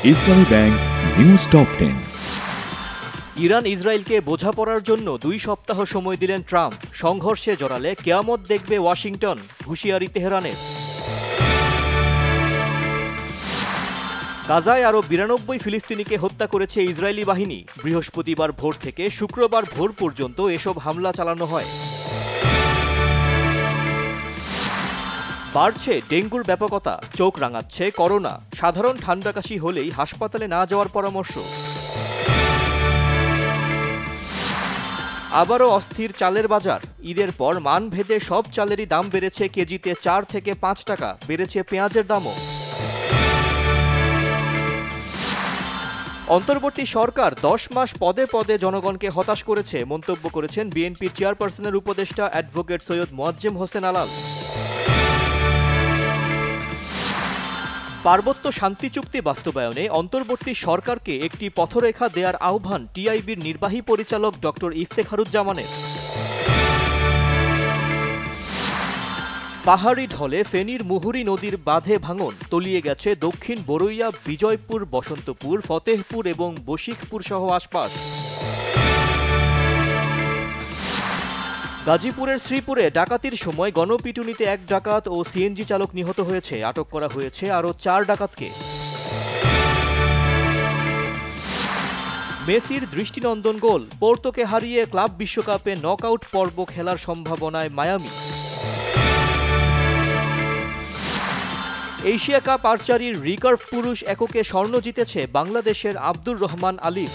ইসলামী bank news top 10। Iran ইসরায়েলকে বোঝাপড়ার জন্য 2 সপ্তাহ সময় দিলেন ট্রাম্প। সংঘর্ষে জড়ালে কিয়ামত দেখবে ওয়াশিংটন, হুঁশিয়ারি তেহরানের। গাজায় আরও 92 ফিলিস্তিনিকে হত্যা করেছে ইসরায়েলি বাহিনী। বৃহস্পতিবার ভোর থেকে শুক্রবার ভোর পর্যন্ত এসব হামলা চালানো হয়। বাড়ছে ডেঙ্গুর ব্যাপকতা, চোখ রাঙাচ্ছে করোনা। সাধারণ ঠান্ডা কাশি হলেই হাসপাতালে না যাওয়ার পরামর্শ। আবারও অস্থির চালের বাজার। ঈদের পর মানভেদে সব চালেরই দাম বেড়েছে কেজিতে 4 থেকে 5 টাকা। বেড়েছে পেঁয়াজের দামও। অন্তর্বর্তী সরকার 10 মাস পদে পদে জনগণকে হতাশ করেছে, মন্তব্য করেছেন বিএনপির চেয়ারপারসনের উপদেষ্টা অ্যাডভোকেট সৈয়দ মোয়াজ্জেম হোসেন আলাল। পার্বত্য শান্তি চুক্তি বাস্তবায়নে অন্তর্বর্তী সরকারকে একটি পথরেখা দেওয়ার আহ্বান টিআইবির নির্বাহী পরিচালক ডক্টর ইফতেখারুজ্জামানের। পাহাড়ি ঢলে ফেনীর মুহুরী নদীর বাঁধে ভাঙন, তলিয়ে গেছে দক্ষিণ বরৈয়া, বিজয়পুর, বসন্তপুর, ফতেহপুর এবং বশিকপুর সহ আশপাশ। গাজীপুরের শ্রীপুরে ডাকাতির সময় গণপিটুনিতে 1 ডাকাত ও সিএনজি চালক নিহত হয়েছে। আটক করা হয়েছে আরও 4 ডাকাতকে। মেসির দৃষ্টিনন্দন গোল, পোর্তোকে হারিয়ে ক্লাব বিশ্বকাপে নকআউট পর্ব খেলার সম্ভাবনায় মায়ামি। এশিয়া কাপ আর্চারির রিকার্ভ পুরুষ এককে স্বর্ণ জিতেছে বাংলাদেশের আব্দুর রহমান আলিফ।